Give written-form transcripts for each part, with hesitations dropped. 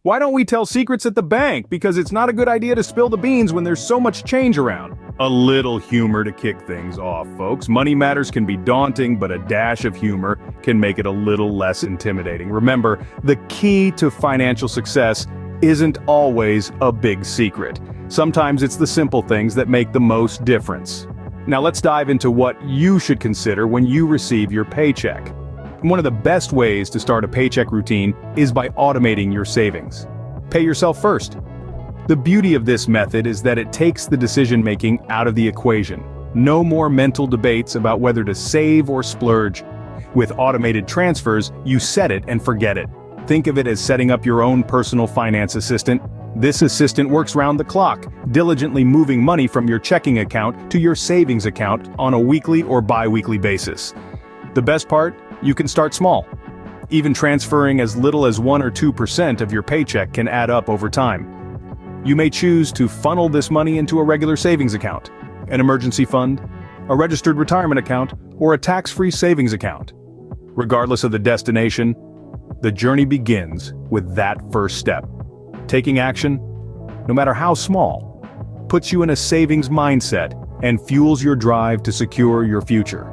Why don't we tell secrets at the bank? Because it's not a good idea to spill the beans when there's so much change around. A little humor to kick things off, folks. Money matters can be daunting, but a dash of humor can make it a little less intimidating. Remember, the key to financial success isn't always a big secret. Sometimes it's the simple things that make the most difference. Now let's dive into what you should consider when you receive your paycheck. One of the best ways to start a paycheck routine is by automating your savings. Pay yourself first. The beauty of this method is that it takes the decision-making out of the equation. No more mental debates about whether to save or splurge. With automated transfers, you set it and forget it. Think of it as setting up your own personal finance assistant. This assistant works round the clock, diligently moving money from your checking account to your savings account on a weekly or bi-weekly basis. The best part? You can start small. Even transferring as little as 1 or 2% of your paycheck can add up over time. You may choose to funnel this money into a regular savings account, an emergency fund, a registered retirement account, or a tax-free savings account. Regardless of the destination, the journey begins with that first step. Taking action, no matter how small, puts you in a savings mindset and fuels your drive to secure your future.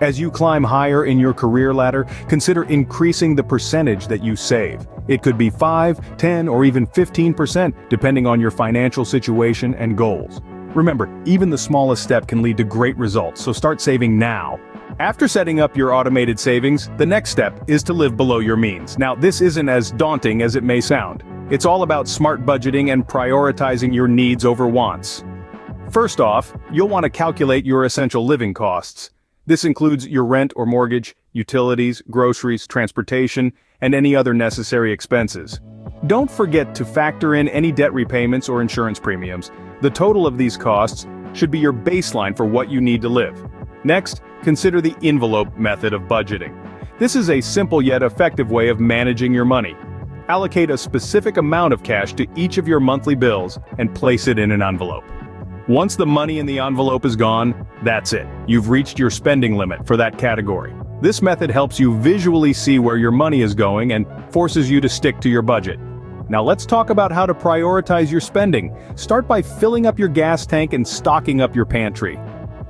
As you climb higher in your career ladder, consider increasing the percentage that you save. It could be 5, 10, or even 15%, depending on your financial situation and goals. Remember, even the smallest step can lead to great results, so start saving now. After setting up your automated savings, the next step is to live below your means. Now, this isn't as daunting as it may sound. It's all about smart budgeting and prioritizing your needs over wants. First off, you'll want to calculate your essential living costs. This includes your rent or mortgage, utilities, groceries, transportation, and any other necessary expenses. Don't forget to factor in any debt repayments or insurance premiums. The total of these costs should be your baseline for what you need to live. Next, consider the envelope method of budgeting. This is a simple yet effective way of managing your money. Allocate a specific amount of cash to each of your monthly bills and place it in an envelope. Once the money in the envelope is gone, that's it. You've reached your spending limit for that category. This method helps you visually see where your money is going and forces you to stick to your budget. Now let's talk about how to prioritize your spending. Start by filling up your gas tank and stocking up your pantry.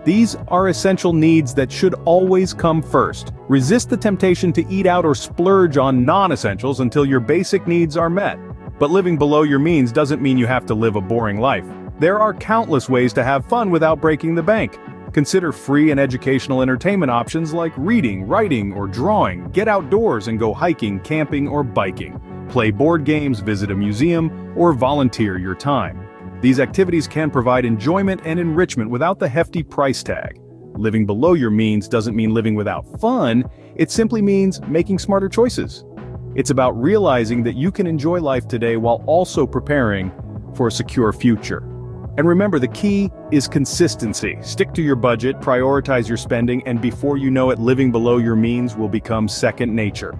These are essential needs that should always come first. Resist the temptation to eat out or splurge on non-essentials until your basic needs are met. But living below your means doesn't mean you have to live a boring life. There are countless ways to have fun without breaking the bank. Consider free and educational entertainment options like reading, writing, or drawing. Get outdoors and go hiking, camping, or biking. Play board games, visit a museum, or volunteer your time. These activities can provide enjoyment and enrichment without the hefty price tag. Living below your means doesn't mean living without fun, it simply means making smarter choices. It's about realizing that you can enjoy life today while also preparing for a secure future. And remember, the key is consistency. Stick to your budget, prioritize your spending, and before you know it, living below your means will become second nature.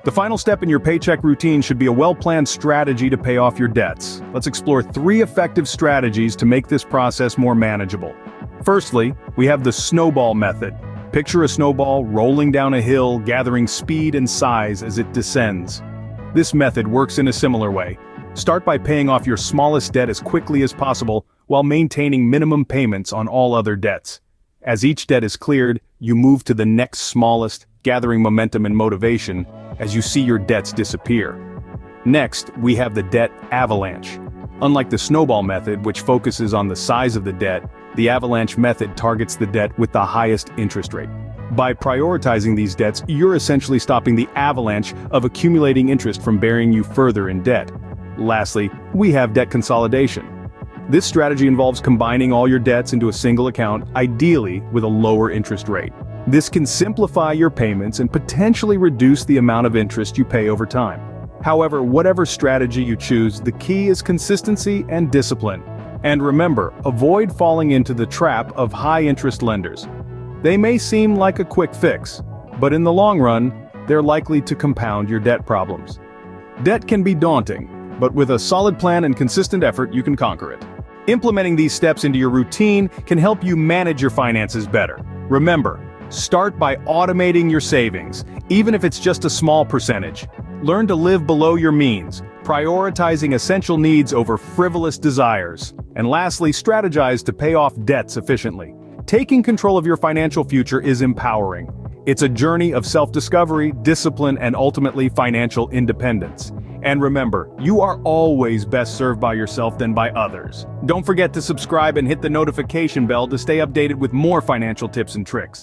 The final step in your paycheck routine should be a well-planned strategy to pay off your debts. Let's explore 3 effective strategies to make this process more manageable. Firstly, we have the snowball method. Picture a snowball rolling down a hill, gathering speed and size as it descends. This method works in a similar way. Start by paying off your smallest debt as quickly as possible while maintaining minimum payments on all other debts. As each debt is cleared, you move to the next smallest, gathering momentum and motivation as you see your debts disappear. Next, we have the debt avalanche. Unlike the snowball method, which focuses on the size of the debt, the avalanche method targets the debt with the highest interest rate. By prioritizing these debts, you're essentially stopping the avalanche of accumulating interest from burying you further in debt. Lastly, we have debt consolidation. This strategy involves combining all your debts into a single account, ideally with a lower interest rate. This can simplify your payments and potentially reduce the amount of interest you pay over time. However, whatever strategy you choose, the key is consistency and discipline. And remember, avoid falling into the trap of high-interest lenders. They may seem like a quick fix, but in the long run, they're likely to compound your debt problems. Debt can be daunting, but with a solid plan and consistent effort, you can conquer it. Implementing these steps into your routine can help you manage your finances better. Remember, start by automating your savings, even if it's just a small percentage. Learn to live below your means. prioritizing essential needs over frivolous desires. And lastly, strategize to pay off debts efficiently. Taking control of your financial future is empowering. It's a journey of self-discovery, discipline, and ultimately financial independence. And remember, you are always best served by yourself than by others. Don't forget to subscribe and hit the notification bell to stay updated with more financial tips and tricks.